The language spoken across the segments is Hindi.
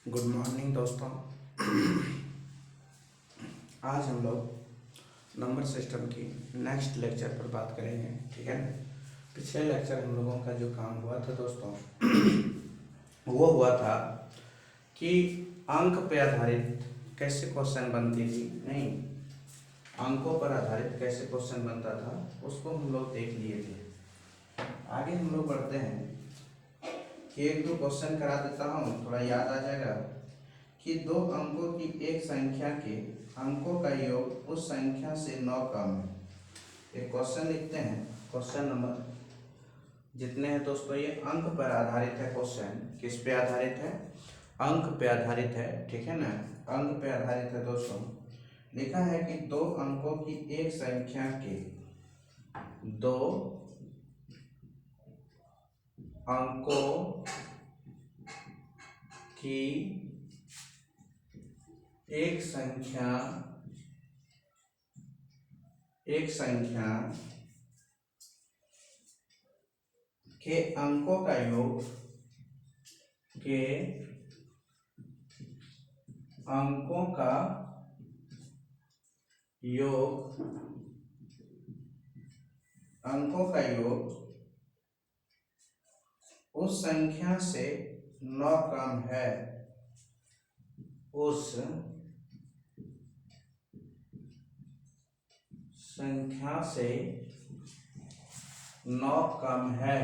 गुड मॉर्निंग दोस्तों। आज हम लोग नंबर सिस्टम की नेक्स्ट लेक्चर पर बात करेंगे, ठीक है ना। पिछले लेक्चर हम लोगों का जो काम हुआ था दोस्तों वो हुआ था कि अंक पे आधारित कैसे क्वेश्चन बनती थी, नहीं अंकों पर आधारित कैसे क्वेश्चन बनता था उसको हम लोग देख लिए थे। आगे हम लोग बढ़ते हैं कि एक दो क्वेश्चन करा देता हूँ, थोड़ा याद आ जाएगा कि दो अंकों की एक संख्या के अंकों का योग उस संख्या से 9 कम है। एक क्वेश्चन लिखते हैं। क्वेश्चन नंबर जितने हैं दोस्तों ये अंक पर आधारित है। क्वेश्चन किस पे आधारित है? अंक पे आधारित है, ठीक है ना। अंक पे आधारित है दोस्तों। लिखा है कि दो अंकों की एक संख्या के दो अंकों की एक संख्या के अंकों का योग के अंकों का योग उस संख्या से 9 कम है। उस संख्या से 9 कम है।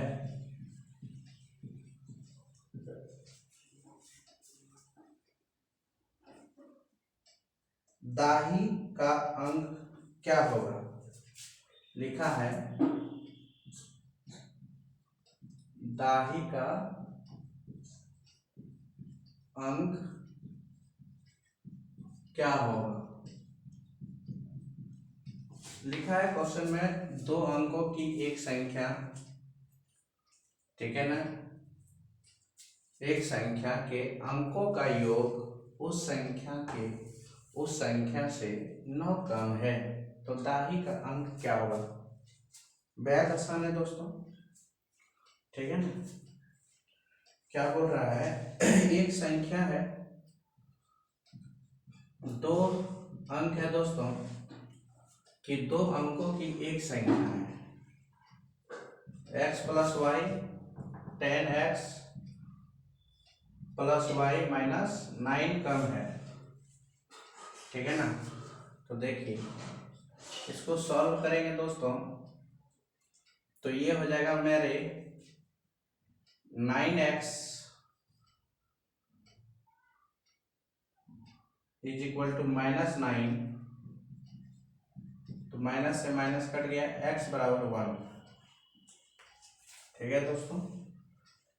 दाही का अंक क्या होगा? लिखा है दाही का अंक क्या होगा। लिखा है क्वेश्चन में दो अंकों की एक संख्या, ठीक है ना। एक संख्या के अंकों का योग उस संख्या से 9 कम है, तो दाही का अंक क्या होगा? बेहद आसान है दोस्तों, ठीक है ना। क्या बोल रहा है? एक संख्या है, दो अंक है दोस्तों कि दो अंकों की एक संख्या है x plus y 10x plus y minus 9 कम है, ठीक है ना। तो देखिए इसको सॉल्व करेंगे दोस्तों तो ये हो जाएगा मेरे 9x is equal to minus 9, तो माइनस से माइनस कट गया, x बराबर 1, ठीक है दोस्तों।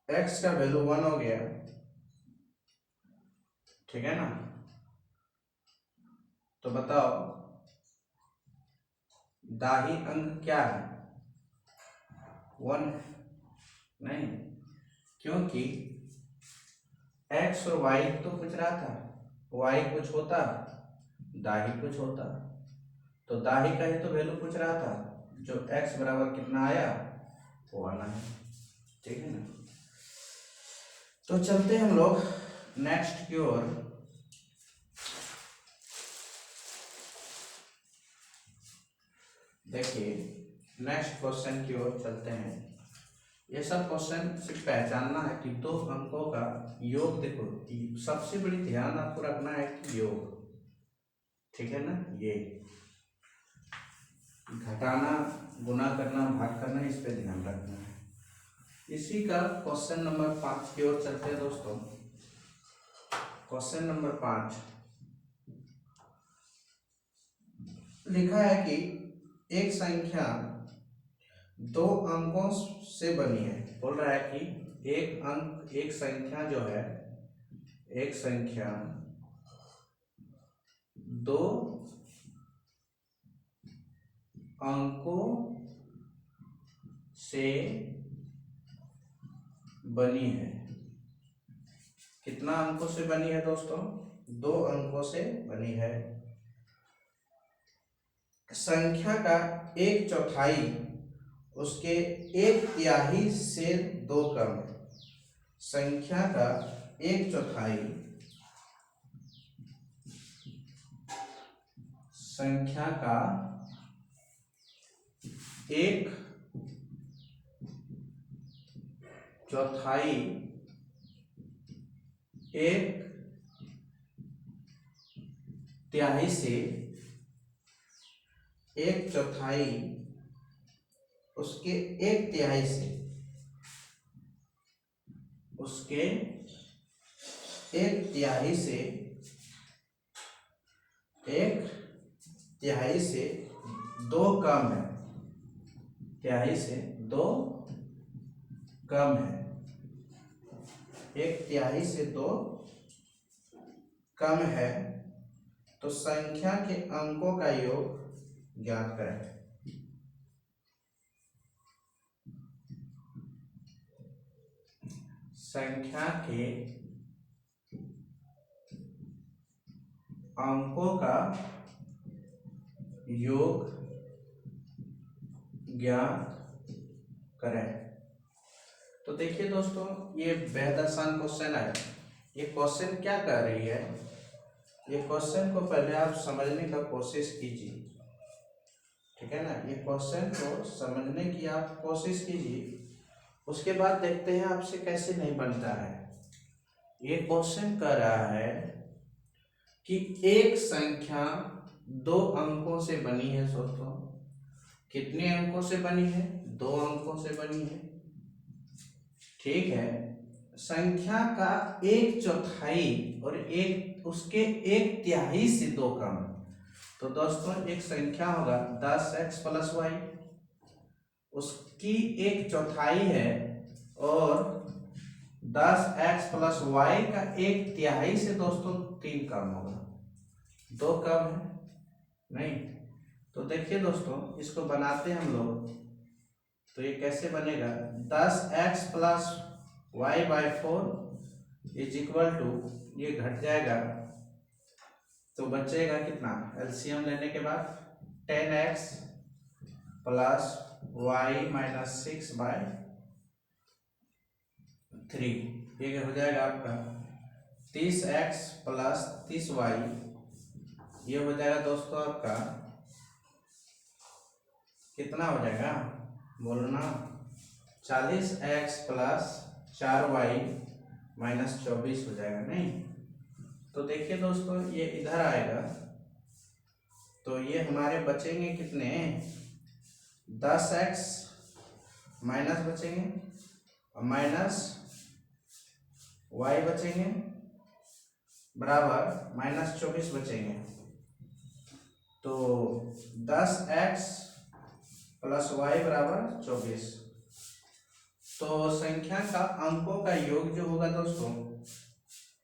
x का वैल्यू 1 हो गया, ठीक है ना। तो बताओ दाही अंक क्या है? 1 नहीं, क्योंकि x और y तो पूछ रहा था, y कुछ होता दाही कुछ होता, तो दाही का ही तो वैल्यू पूछ रहा था, जो x बराबर कितना आया वो आना है, ठीक है ना। तो चलते हैं हम लोग नेक्स्ट की ओर। देखिए नेक्स्ट क्वेश्चन की ओर चलते हैं। ये सब क्वेश्चन सिर्फ पहचानना है कि दो अंकों का योग। देखो सबसे बड़ी ध्यान आपको रखना है कि योग, ठीक है ना। ये घटाना, गुना करना, भाग करना, इस पे ध्यान रखना है। इसी का क्वेश्चन नंबर 5 की ओर चलते हैं दोस्तों। क्वेश्चन नंबर 5 लिखा है कि एक संख्या दो अंकों से बनी है। बोल रहा है कि एक संख्या जो है, एक संख्या दो अंकों से बनी है। कितना अंकों से बनी है दोस्तों? 2 अंकों से बनी है। संख्या का 1/4 उसके 1/3 से 2 कम है। संख्या का 1/4 संख्या का एक चौथाई एक तिहाई से एक चौथाई उसके एक तिहाई से उसके एक तिहाई से एक तिहाई से दो कम है, तिहाई से दो कम है, एक तिहाई से दो कम है, तो संख्या के अंकों का योग ज्ञात करें। संख्या के अंकों का योग ज्ञात करें। तो देखिए दोस्तों, ये बेहद आसान क्वेश्चन है। ये क्वेश्चन क्या कर रही है, ये क्वेश्चन को पहले आप समझने का कोशिश कीजिए, ठीक है ना। ये क्वेश्चन को समझने की आप कोशिश कीजिए, उसके बाद देखते हैं आपसे कैसे नहीं बनता है। ये क्वेश्चन कर रहा है कि एक संख्या दो अंकों से बनी है। दोस्तों कितने अंकों से बनी है? दो अंकों से बनी है, ठीक है। संख्या का एक चौथाई और एक उसके एक तिहाई से दो कम। तो दोस्तों एक संख्या होगा 10x प्लस वाई, उसकी एक चौथाई है, और 10x प्लस वाई का एक तिहाई से दोस्तों तीन कम होगा, दो कम है नहीं। तो देखिए दोस्तों, इसको बनाते हैं हम लोग। तो ये कैसे बनेगा? 10x plus y by 4 is equal to, ये घट जाएगा तो बचेगा कितना? एलसीएम लेने के बाद 10x plus y minus 6 by 3, ये हो जाएगा आपका 30x प्लस 30y। ये हो जाएगा दोस्तों आपका कितना हो जाएगा बोलना? 40x प्लस 4y माइनस 24 हो जाएगा नहीं। तो देखिए दोस्तों, ये इधर आएगा तो ये हमारे बचेंगे कितने? 10x माइनस बचेंगे और माइनस y बचेंगे बराबर माइनस 24 बचेंगे। तो 10x प्लस वाई बराबर 24। तो संख्या का अंकों का योग जो होगा दोस्तों,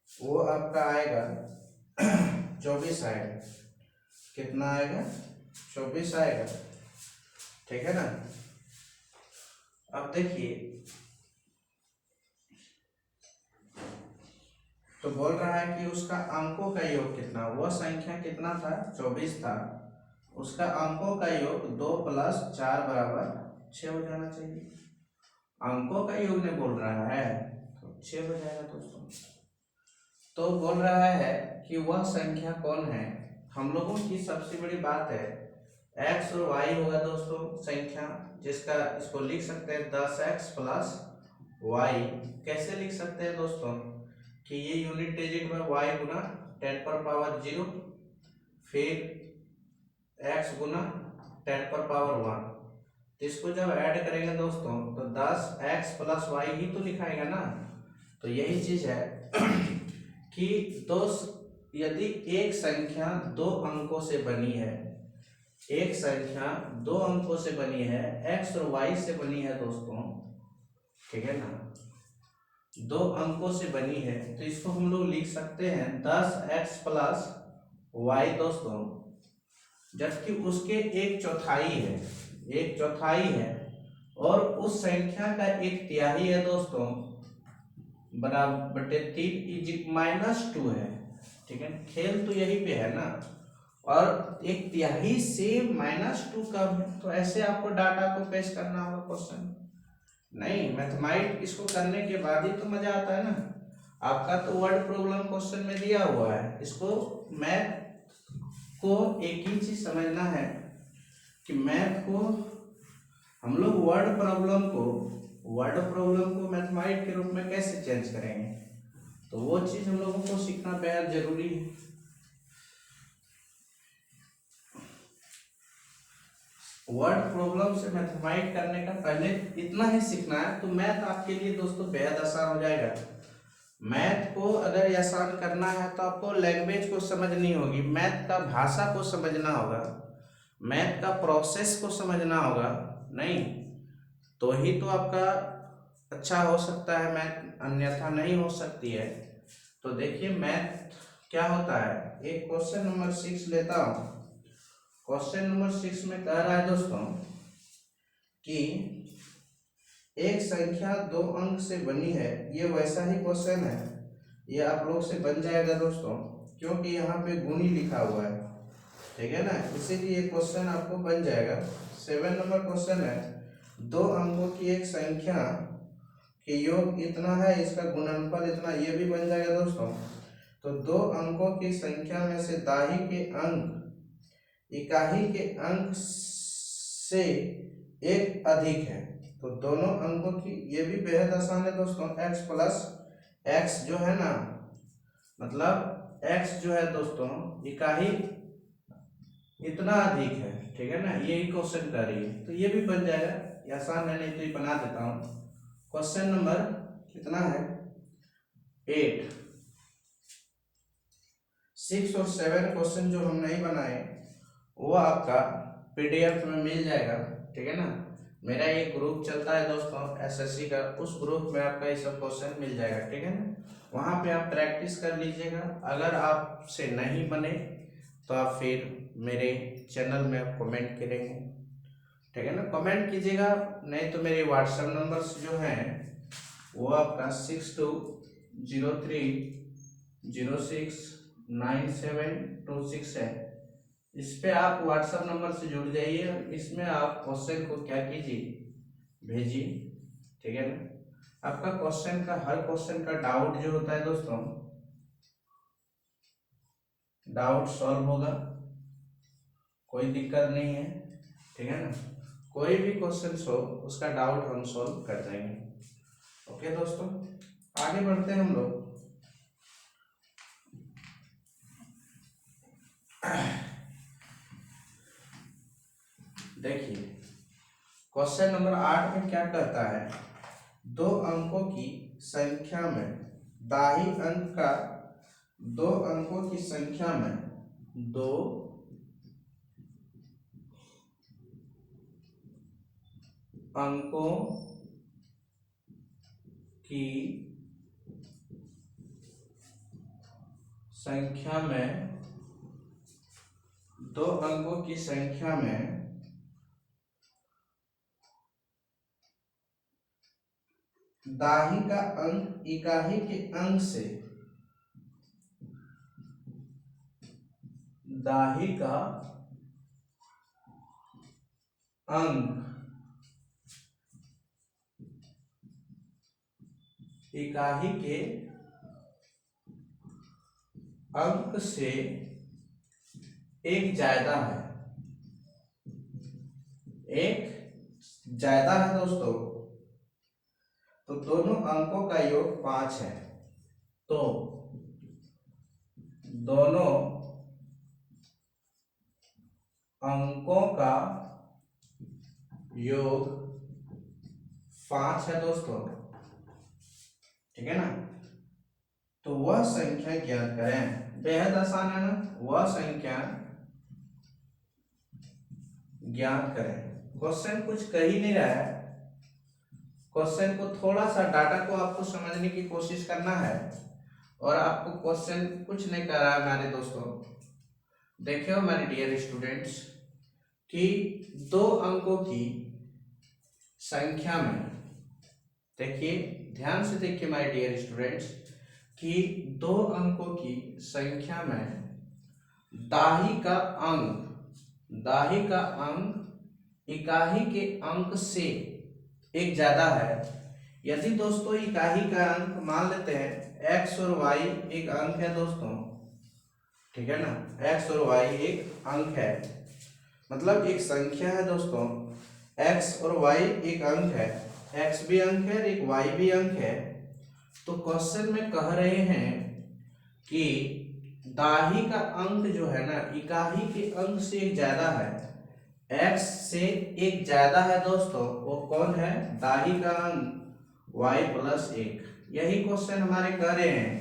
वो आपका आएगा 24 आएगा। कितना आएगा? 24 आएगा, ठीक है ना। अब देखिए, तो बोल रहा है कि उसका अंकों का योग कितना, वह संख्या कितना था? 24 था, उसका अंकों का योग 2 प्लस 4 बराबर 6 हो जाना चाहिए। अंकों का योग ने बोल रहा है तो 6 हो जाएगा दोस्तों। तो बोल रहा है कि वह संख्या कौन है। हम लोगों की सबसे बड़ी बात है x और y होगा दोस्तों संख्या, जिसका इसको लिख सकते हैं 10x प्लस वाई। कैसे लिख सकते हैं दोस्तों कि ये यूनिट डिजिट में y गुना 10 पर पावर 0, फिर x गुना 10 पर पावर 1। तो इसको जब ऐड करेंगे दोस्तों तो 10x प्लस वाई ही तो लिखाएगा ना। तो यही चीज है कि यदि एक संख्या दो अंकों से बनी है, एक संख्या दो अंकों से बनी है, x और y से बनी है दोस्तों, ठीक है ना, दो अंकों से बनी है, तो इसको हम लोग लिख सकते हैं 10x प्लस वाई दोस्तों, जबकि उसके एक चौथाई है, एक चौथाई है, और उस संख्या का एक तिहाई है दोस्तों बराबर बटे 3 इज माइनस 2 है, ठीक है। खेल तो यही पे है ना, और एक तिहाई से -2 कम है। तो ऐसे आपको डाटा को पेश करना होगा क्वेश्चन, नहीं मैथमेटिक्स इसको करने के बाद ही तो मजा आता है ना। आपका तो वर्ड प्रॉब्लम क्वेश्चन में दिया हुआ है, इसको मैथ को एक ही चीज समझना है कि मैथ को हम लोग वर्ड प्रॉब्लम को मैथमेटिक्स के रूप में कैसे चेंज करेंगे, तो वो चीज हम लोगों को सीखना बेहद जरूरी है। वर्ड प्रॉब्लम से मैथमेटिक्स करने का पहले इतना ही सीखना है, तो मैथ आपके लिए दोस्तों बेहद आसान हो जाएगा। मैथ को अगर आसान करना है तो आपको लैंग्वेज को समझनी होगी, मैथ का भाषा को समझना होगा, मैथ का प्रोसेस को समझना होगा, नहीं तो ही तो आपका अच्छा हो सकता है मैथ, अन्यथा नहीं हो सकती है। तो देखिए मैथ क्या होता है, एक क्वेश्चन नंबर 6 लेता हूँ। क्वेश्चन नंबर 6 में कह रहा है दोस्तों कि एक संख्या 2 अंक से बनी है। ये वैसा ही क्वेश्चन है, ये आप लोग से बन जाएगा दोस्तों, क्योंकि यहाँ पे गुणी लिखा हुआ है, ठीक है ना, इसीलिए क्वेश्चन आपको बन जाएगा। 7 नंबर क्वेश्चन है, 2 अंकों की एक संख्या के योग इतना है, इसका गुणनफल इतना, ये भी बन जाएगा दोस्तों। तो 2 अंकों की संख्या में से दाही के अंक इकाई के अंक से एक अधिक है, तो दोनों अंकों की, ये भी बेहद आसान है दोस्तों। x प्लस x जो है ना, मतलब x जो है दोस्तों इकाई इतना अधिक है, ठीक है ना, यही क्वेश्चन कर रही है, तो ये भी बन जाएगा, ये आसान है, नहीं तो ये बना देता हूँ। क्वेश्चन नंबर कितना है 8। 6 और 7 क्वेश्चन जो हम नहीं बनाए वो आपका पीडीएफ में मिल जाएगा, ठीक है ना। मेरा एक ग्रुप चलता है दोस्तों एसएससी का, उस ग्रुप में आपका ये सब क्वेश्चन मिल जाएगा, ठीक है ना, वहाँ पे आप प्रैक्टिस कर लीजिएगा। अगर आपसे नहीं बने तो आप फिर मेरे चैनल में आप कमेंट करेंगे, ठीक है ना, कमेंट कीजिएगा, नहीं तो मेरे व्हाट्सएप नंबर्स जो हैं वो आपका 6203069726 है। इस पे आप व्हाट्सएप नंबर से जुड़ जाइए, इसमें आप क्वेश्चन को क्या कीजिए, भेजिए, ठीक है ना। आपका क्वेश्चन का, हर क्वेश्चन का डाउट जो होता है दोस्तों, डाउट सॉल्व होगा, कोई दिक्कत नहीं है, ठीक है ना, कोई भी क्वेश्चन हो उसका डाउट हम सॉल्व कर देंगे। ओके दोस्तों, आगे बढ़ते हैं हम लोग। देखिए क्वेश्चन नंबर 8 में क्या कहता है, 2 अंकों की संख्या में दाही अंक का 2 अंकों की संख्या में 2 अंकों की संख्या में 2 अंकों की संख्या में दाही का अंक इकाई के अंक से, दाही का अंक इकाई के अंक से एक ज्यादा है, एक ज्यादा है दोस्तों, तो दोनों अंकों का योग 5 है, तो दोनों अंकों का योग 5 है दोस्तों, ठीक है ना। तो वह संख्या ज्ञात करें, बेहद आसान है ना, वह संख्या ज्ञात करें। क्वेश्चन कुछ कह ही नहीं रहा है, क्वेश्चन को थोड़ा सा डाटा को आपको समझने की कोशिश करना है, और आपको क्वेश्चन कुछ नहीं कर रहा है मेरे दोस्तों। देखिए मेरे डियर स्टूडेंट्स कि 2 अंकों की संख्या में, देखिए ध्यान से देखिए माय डियर स्टूडेंट्स कि 2 अंकों की संख्या में दाही का अंक इकाई के अंक से एक ज्यादा है। यदि दोस्तों इकाई का अंक मान लेते हैं x और y एक अंक है दोस्तों, ठीक है ना। x और y एक अंक है, मतलब एक संख्या है दोस्तों। x और y एक अंक है, x भी अंक है, एक y भी अंक है। तो क्वेश्चन में कह रहे हैं कि दाही का अंक जो है ना, इकाही के अंक से एक ज्यादा है, x से एक ज्यादा है दोस्तों, वो कौन है? दाही का अंक y प्लस एक। यही क्वेश्चन हमारे कह रहे हैं।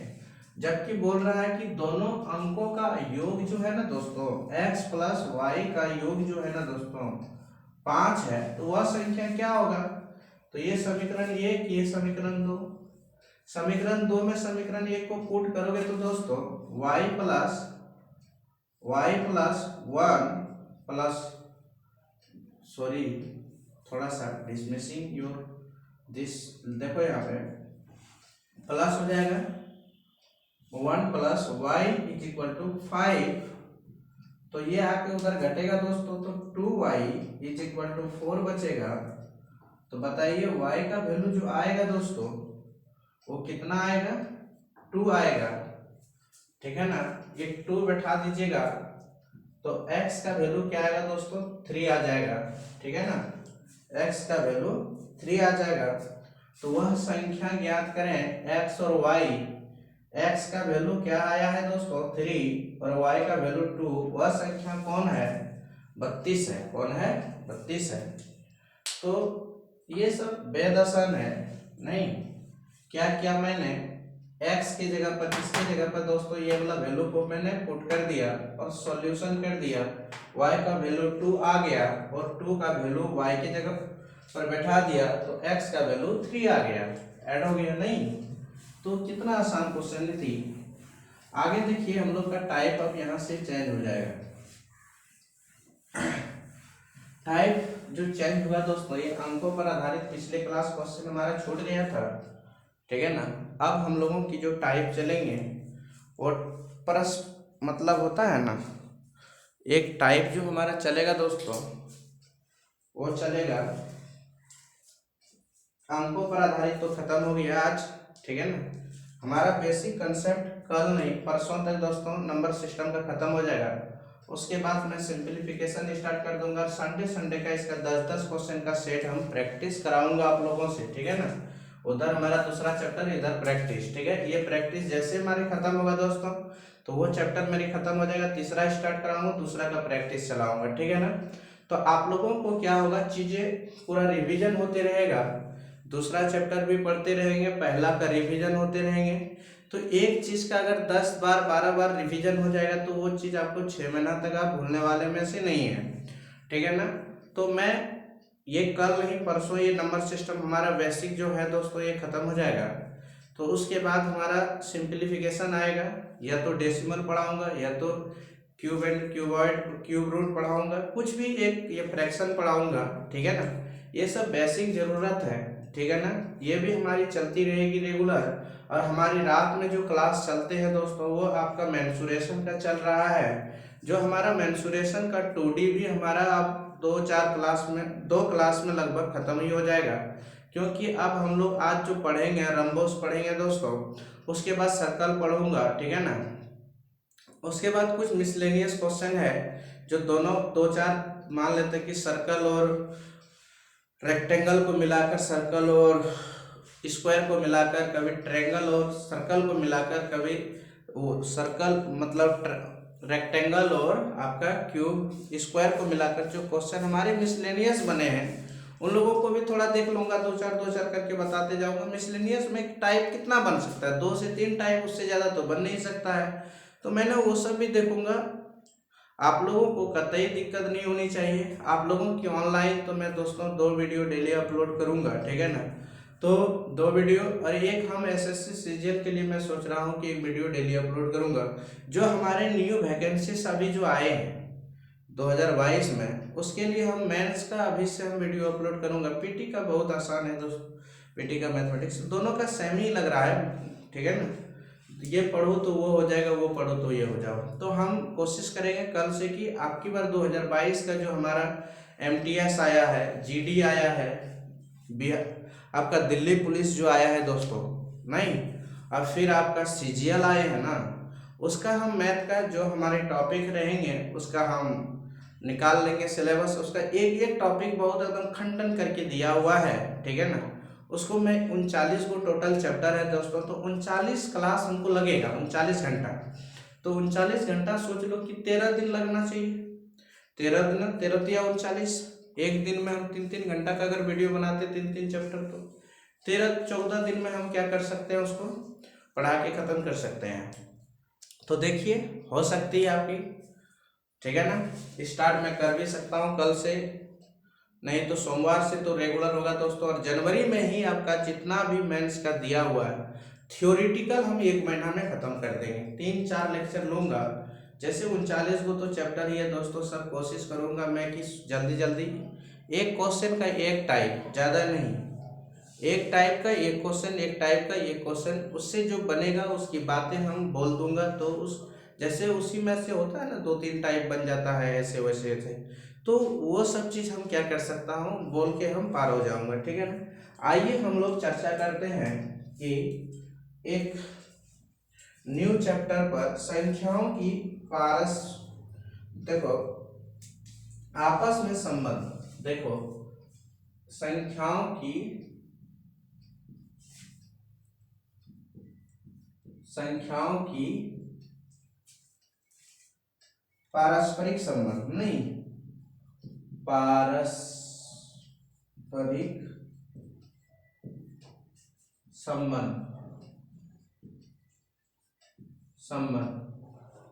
जबकि बोल रहा है कि दोनों अंकों का योग जो है ना दोस्तों, x प्लस वाई का योग जो है ना दोस्तों 5 है, तो वह संख्या क्या होगा? तो ये समीकरण एक, ये समीकरण दो। समीकरण दो में समीकरण एक को पुट करोगे तो दोस्तों y plus one plus, sorry थोड़ा सा डिसमिसिंग योर दिस, देखो यहाँ पे प्लस हो जाएगा 1 plus y is equal to 5। तो ये आके उधर घटेगा दोस्तों, तो 2y इज इक्वल टू 4 बचेगा। तो बताइए y का वैल्यू जो आएगा दोस्तों वो कितना आएगा? 2 आएगा, ठीक है ना। ये 2 बैठा दीजिएगा तो x का वैल्यू क्या आएगा दोस्तों? 3 आ जाएगा, ठीक है ना। x का वैल्यू 3 आ जाएगा। तो वह संख्या ज्ञात करें x और y। x का वैल्यू क्या आया है दोस्तों? 3 और y का वैल्यू 2। वह संख्या कौन है? 32 है। कौन है? 32 है। तो ये सब बेदसन है नहीं। क्या क्या मैंने x की जगह पर, इसकी जगह पर दोस्तों ये वाला वैल्यू को मैंने पुट कर दिया और सॉल्यूशन कर दिया। y का वैल्यू 2 आ गया और 2 का वैल्यू y की जगह पर बैठा दिया तो x का वैल्यू 3 आ गया। ऐड हो गया नहीं? तो कितना आसान क्वेश्चन थी। आगे देखिए हम लोग का टाइप अब यहाँ से चेंज हो जाएगा। टाइप जो चेंज हुआ दोस्तों, ये अंकों पर आधारित पिछले क्लास क्वेश्चन हमारा छूट गया था, ठीक है ना। अब हम लोगों की जो टाइप चलेंगे वो प्रश्न मतलब होता है ना, एक टाइप जो हमारा चलेगा दोस्तों वो चलेगा अंकों पर आधारित। तो खत्म हो गया आज, ठीक है ना। हमारा बेसिक कंसेप्ट कल नहीं परसों तक दोस्तों नंबर सिस्टम का खत्म हो जाएगा। उसके बाद मैं सिंपलीफिकेशन स्टार्ट कर दूंगा। संडे का इसका 10-10 क्वेश्चन का सेट हम प्रैक्टिस कराऊंगा आप लोगों से, ठीक है ना। उधर हमारा दूसरा चैप्टर, इधर प्रैक्टिस, ठीक है। ये प्रैक्टिस जैसे हमारे खत्म होगा दोस्तों तो वो चैप्टर मेरी खत्म हो जाएगा, तीसरा स्टार्ट कराऊंगा, दूसरा का प्रैक्टिस चलाऊंगा, ठीक है ना। तो आप लोगों को क्या होगा, चीजें पूरा रिविजन होते रहेगा, दूसरा चैप्टर भी पढ़ते रहेंगे, पहला का रिवीजन होते रहेंगे। तो एक चीज का अगर 10 बार 12 बार रिवीजन हो जाएगा तो वो चीज आपको 6 महीना तक आप भूलने वाले में से नहीं है, ठीक है ना। तो मैं ये कल नहीं परसों ये नंबर सिस्टम हमारा बेसिक जो है दोस्तों ये खत्म हो जाएगा। तो उसके बाद हमारा सिंप्लीफिकेशन आएगा, या तो डेसिमल पढ़ाऊंगा या तो cube and cuboid cube root पढ़ाऊंगा, कुछ भी एक ये फ्रैक्शन पढ़ाऊंगा, ठीक है ना। ये सब बेसिक जरूरत है, ठीक है ना। ये भी हमारी चलती रहेगी रेगुलर। और हमारी रात में जो क्लास चलते हैं दोस्तों वो आपका मेंसुरेशन का चल रहा है। जो हमारा मेंसुरेशन का 2D भी हमारा अब 2 क्लास में लगभग खत्म ही हो जाएगा। क्योंकि अब हम लोग आज जो पढ़ेंगे रंबोस पढ़ेंगे दोस्तों, उसके बाद सर्कल पढ़ूंगा, ठीक है ना। उसके बाद कुछ मिसलेनियस क्वेश्चन है जो दोनों 2-4 मान लेते हैं कि सर्कल और रेक्टेंगल को मिलाकर, सर्कल और स्क्वायर को मिलाकर, कभी ट्रायंगल और सर्कल को मिलाकर, कभी वो सर्कल मतलब रेक्टेंगल और आपका क्यूब स्क्वायर को मिलाकर जो क्वेश्चन हमारे मिसलेनियस बने हैं उन लोगों को भी थोड़ा देख लूंगा, 2-4 करके बताते जाऊंगा। मिसलेनियस में टाइप कितना बन सकता है? 2 से 3 टाइप, उससे ज्यादा तो बन नहीं सकता है। तो मैंने वो सब भी देखूंगा। आप लोगों को कतई दिक्कत नहीं होनी चाहिए। आप लोगों की ऑनलाइन तो मैं दोस्तों 2 वीडियो डेली अपलोड करूंगा, ठीक है ना। तो 2 वीडियो और एक हम एसएससी सीजीएल के लिए मैं सोच रहा हूं कि एक वीडियो डेली अपलोड करूंगा। जो हमारे न्यू वैकेंसीज अभी जो आए हैं 2022 में, उसके लिए हम मेंस का अभी से हम वीडियो अपलोड करूंगा। पीटी का बहुत आसान है दोस्तों, पीटी का मैथमेटिक्स दोनों का सेम ही लग रहा है, ठीक है ना। ये पढ़ो तो वो हो जाएगा, वो पढ़ो तो ये हो जाओ। तो हम कोशिश करेंगे कल से कि आपकी बार 2022 का जो हमारा एमटीएस आया है, जीडी आया है, आपका दिल्ली पुलिस जो आया है दोस्तों, नहीं, और फिर आपका सीजीएल आए हैं ना, उसका हम मैथ का जो हमारे टॉपिक रहेंगे उसका हम निकाल लेंगे सिलेबस। उसका एक एक टॉपिक बहुत एकदम खंडन करके दिया हुआ है, ठीक है ना। उसको मैं 39 को टोटल चैप्टर है दोस्तों, तो 39 क्लास हमको लगेगा, 39 घंटा। तो 39 घंटा सोच लो कि 13 दिन लगना चाहिए। 13 दिन, 13 या 39, एक दिन में हम 3-3 घंटा का अगर वीडियो बनाते 3-3 चैप्टर, तो 13-14 दिन में हम क्या कर सकते हैं, उसको पढ़ा के ख़त्म कर सकते हैं। तो देखिए हो सकती है आपकी, ठीक है ना। स्टार्ट मैं कर भी सकता हूँ कल से, नहीं तो सोमवार से तो रेगुलर होगा दोस्तों। और जनवरी में ही आपका जितना भी मेंस का दिया हुआ है थियोरिटिकल हम 1 महीना में ख़त्म कर देंगे। 3-4 लेक्चर लूँगा, जैसे 39 को तो चैप्टर ही है दोस्तों। सब कोशिश करूँगा मैं कि जल्दी जल्दी एक क्वेश्चन का एक टाइप, ज़्यादा नहीं, एक टाइप का एक क्वेश्चन, एक टाइप का एक क्वेश्चन, उससे जो बनेगा उसकी बातें हम बोल दूंगा। तो उस जैसे उसी में से होता है ना, 2-3 टाइप बन जाता है, ऐसे वैसे ऐसे, तो वो सब चीज़ हम क्या कर सकता हूँ बोल के हम पार हो जाऊंगा, ठीक है ना। आइए हम लोग चर्चा करते हैं कि एक न्यू चैप्टर पर संख्याओं की पारस, देखो आपस में संबंध, देखो संख्याओं की पारस्परिक संबंध, नहीं पारस्परिक संबंध,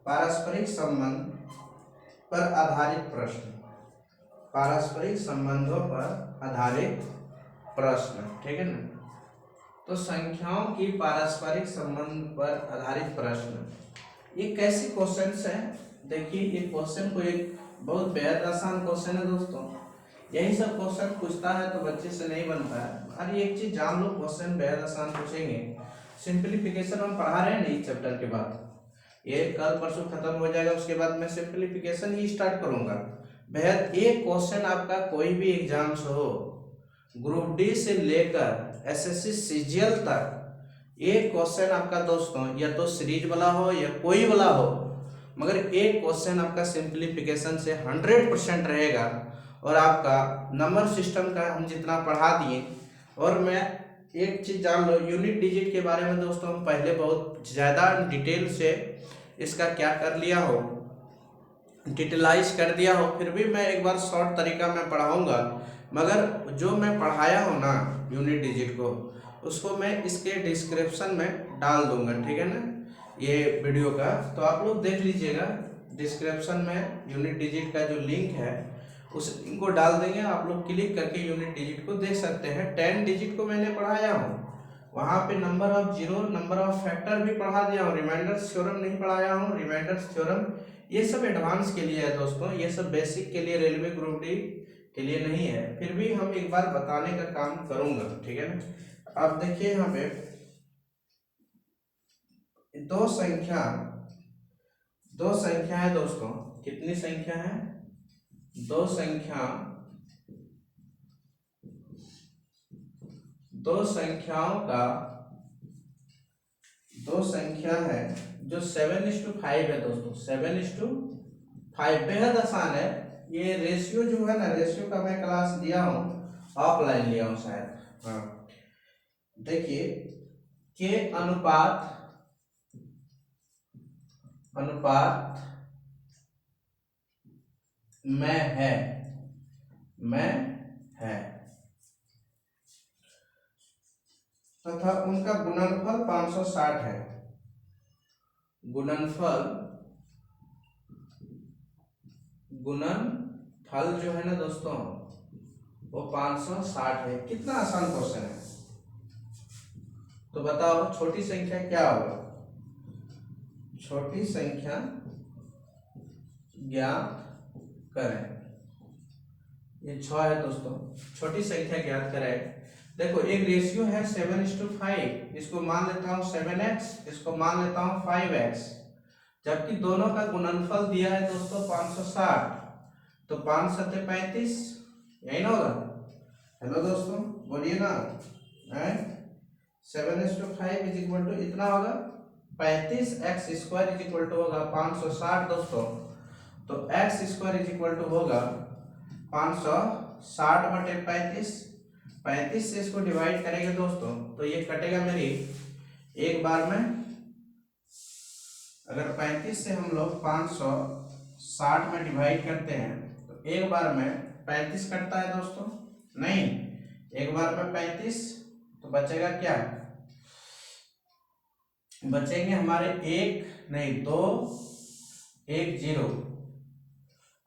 पारस्परिक संबंध पर आधारित प्रश्न, पारस्परिक संबंधों पर आधारित प्रश्न, ठीक है ना। तो संख्याओं की पारस्परिक संबंध पर आधारित प्रश्न, ये कैसे क्वेश्चंस है। देखिए ये क्वेश्चन को एक बहुत बेहद आसान क्वेश्चन है दोस्तों। यही सब क्वेश्चन पूछता है तो बच्चे से नहीं बनता है। अरे एक चीज जान लो, क्वेश्चन बेहद आसान पूछेंगे। सिंप्लीफिकेशन हम पढ़ा रहे हैं नहीं चैप्टर के बाद, ये कल परसों खत्म हो जाएगा, उसके बाद मैं सिंप्लीफिकेशन ही स्टार्ट करूंगा। बेहद एक क्वेश्चन आपका कोई भी एग्जाम्स हो, ग्रुप डी से लेकर एसएससी सीजीएल तक, एक क्वेश्चन आपका दोस्तों या तो सीरीज वाला हो या कोई वाला हो, मगर एक क्वेश्चन आपका सिंप्लीफिकेशन से 100% रहेगा। और आपका नंबर सिस्टम का हम जितना पढ़ा दिए, और मैं एक चीज जान लो, यूनिट डिजिट के बारे में दोस्तों हम पहले बहुत ज़्यादा डिटेल से इसका क्या कर लिया हो, डिटेलाइज कर दिया हो, फिर भी मैं एक बार शॉर्ट तरीका में पढ़ाऊंगा। मगर जो मैं पढ़ाया हूँ ना यूनिट डिजिट को, उसको मैं इसके डिस्क्रिप्शन में डाल दूंगा, ठीक है ना, ये वीडियो का। तो आप लोग देख लीजिएगा, डिस्क्रिप्शन में यूनिट डिजिट का जो लिंक है उस लिंक को डाल देंगे, आप लोग क्लिक करके यूनिट डिजिट को देख सकते हैं। 10 डिजिट को मैंने पढ़ाया हूँ, वहाँ पे number of zero, number of factor भी पढ़ा दिया हूँ। रिमाइंडर्स थ्योरम नहीं पढ़ाया हूँ, रिमाइंडर्स थ्योरम ये सब एडवांस के लिए है दोस्तों, ये सब बेसिक के लिए, रेलवे ग्रुप डी के लिए नहीं है। फिर भी हम एक बार बताने का काम करूंगा, ठीक है ना। अब देखिए यहाँ पे दो संख्या है दोस्तों। कितनी संख्या है, दो संख्या है जो 7:5 है दोस्तों। 7:5 बेहद आसान है। ये रेशियो जो है ना, रेशियो का मैं क्लास लिया हूँ, ऑफलाइन लिया हूँ शायद, हाँ। देखिए के अनुपात में है तथा उनका गुणनफल 560 है। गुणनफल जो है ना दोस्तों वो 560 है। कितना आसान क्वेश्चन है, तो बताओ छोटी संख्या क्या होगा। छोटी संख्या ज्ञात करें, ये 6 है दोस्तों। छोटी संख्या ज्ञात करें। देखो एक रेशियो है 7:5, इसको मान लेता हूँ 7x, इसको मान लेता हूँ 5x, जबकि दोनों का गुणनफल दिया है दोस्तों 560, तो 5 सत्ते 35, यही ना होगा। हेलो दोस्तों बोलिए ना, 7:5 इज इक्वल टू इतना होगा, 35x² इज इक्वल टू होगा 560 दोस्तों। तो x² इज इक्वल टू होगा 560 बटे 35। 35 से इसको डिवाइड करेंगे दोस्तों तो ये कटेगा मेरी एक बार में। अगर 35 से हम लोग 560 में डिवाइड करते हैं तो एक बार में 35 कटता है दोस्तों, नहीं, एक बार में 35 तो बचेगा क्या, बचेंगे हमारे एक नहीं 2 1 0।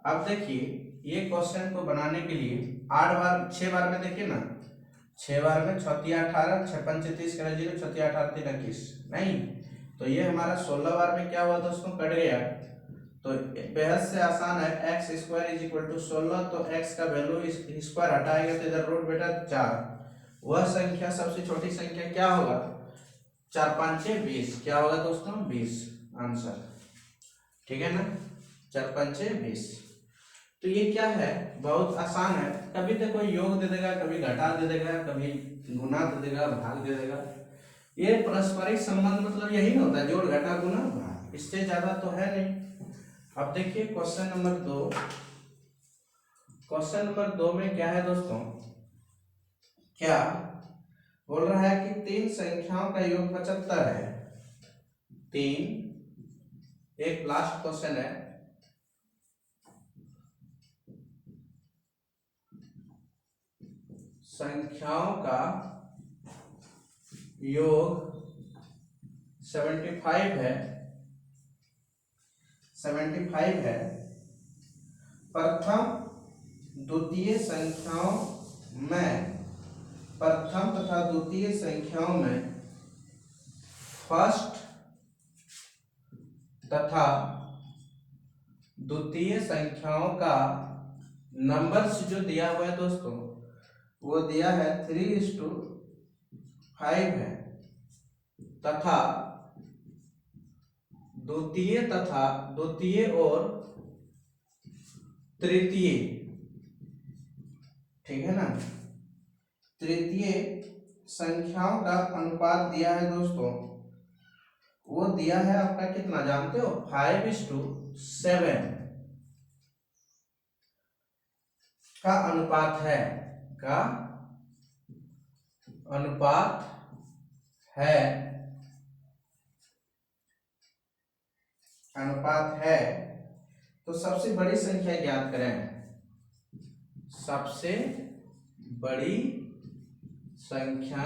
अब देखिए ये क्वेश्चन को बनाने के लिए 6 बार में देखिए ना, 6 बार में 6 × 18 6 × 5 30 0 6 × 18 3 21, नहीं, तो ये हमारा 16 बार में क्या हुआ दोस्तों, कट गया। तो बेहद से आसान है, x² इज इक्वल टू 16, तो x का वैल्यू स्क्वायर हटाएगा तो इधर रूट बेटा 4, वह संख्या सबसे छोटी संख्या क्या होगा, 4 5 6 20, क्या होगा दोस्तों 20 आंसर, ठीक है ना, 4 5 6 20। तो ये क्या है, बहुत आसान है, कभी तो कोई योग दे देगा, कभी घटा दे देगा, कभी गुना दे देगा, भाग दे देगा। ये पारस्परिक संबंध मतलब यही ना होता है, जोड़ घटा गुना भाग, इससे ज्यादा तो है नहीं। अब देखिए क्वेश्चन नंबर 2, क्वेश्चन नंबर 2 में क्या है दोस्तों, क्या बोल रहा है कि 3 संख्याओं का योग 75 है। 3, एक लास्ट क्वेश्चन है, संख्याओं का योग 75 है, 75 है। प्रथम द्वितीय संख्याओं में, प्रथम तथा द्वितीय संख्याओं में फर्स्ट तथा द्वितीय संख्याओं का नंबर्स जो दिया हुआ है दोस्तों, वो दिया है 3:5 है, तथा द्वितीय और तृतीय, ठीक है ना, तृतीय संख्याओं का अनुपात दिया है दोस्तों, वो दिया है आपका कितना जानते हो, 5:7 का अनुपात है, का अनुपात है, अनुपात है। तो सबसे बड़ी संख्या ज्ञात करें, सबसे बड़ी संख्या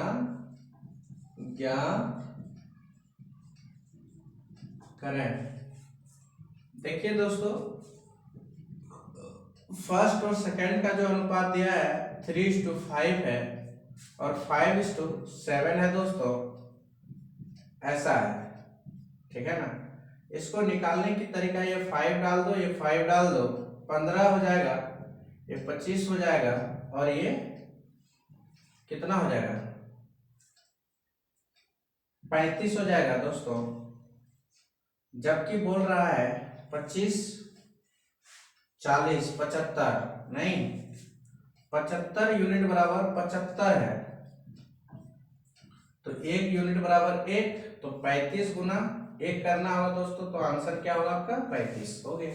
ज्ञात करें। देखिए दोस्तों, फर्स्ट और सेकंड का जो अनुपात दिया है 3:5 है और 5:7 है दोस्तों, ऐसा है, ठीक है ना। इसको निकालने की तरीका, ये 5 डाल दो, ये 5 डाल दो, 15 हो जाएगा, ये 25 हो जाएगा, और ये कितना हो जाएगा, 35 हो जाएगा दोस्तों। जबकि बोल रहा है 25 40 75, नहीं, 75 यूनिट बराबर 75 है, तो 1 यूनिट बराबर 1, तो 35 गुना 1 करना होगा दोस्तों, तो आंसर क्या होगा आपका 35 हो गया।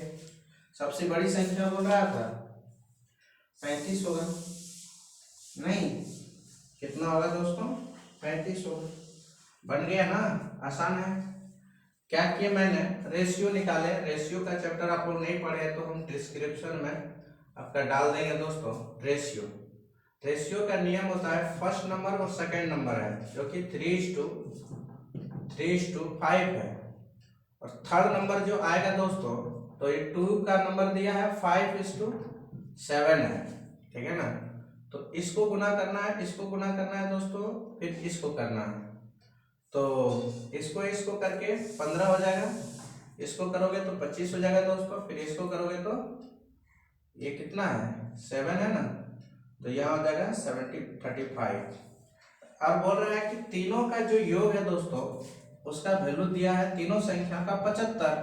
सबसे बड़ी संख्या बोल रहा था 35 होगा, नहीं, कितना होगा दोस्तों 35 होगा, बन गया ना, आसान है। क्या किया मैंने, रेशियो निकाले, रेशियो का चैप्टर आप लोग नहीं पढ़े तो हम डिस्क्रिप्शन में आपका डाल देंगे दोस्तों। रेशियो, रेशियो का नियम होता है फर्स्ट नंबर और सेकंड नंबर है, जो कि 3:5 है, और थर्ड नंबर जो आएगा दोस्तों, तो ये 2 का नंबर दिया है 5:7 है, ठीक है ना। तो इसको गुना करना है, इसको गुना करना है दोस्तों, फिर इसको करना है, तो इसको करके 15 हो जाएगा, इसको करोगे तो 25 हो जाएगा दोस्तों, फिर इसको करोगे तो ये कितना है 7 है ना, तो यहाँ हो जाएगा 35। अब बोल रहा है कि तीनों का जो योग है दोस्तों, उसका वैल्यू दिया है तीनों संख्या का 75,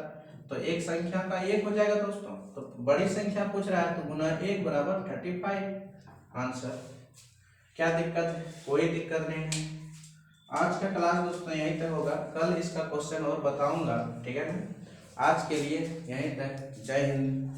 तो एक संख्या का 1 हो जाएगा दोस्तों, तो बड़ी संख्या पूछ रहा है तो गुना 1 बराबर 35 आंसर। क्या दिक्कत है, कोई दिक्कत नहीं है। आज का क्लास दोस्तों यहीं तक होगा, कल इसका क्वेश्चन और बताऊंगा, ठीक है ना। आज के लिए यहीं तक, जय हिंद।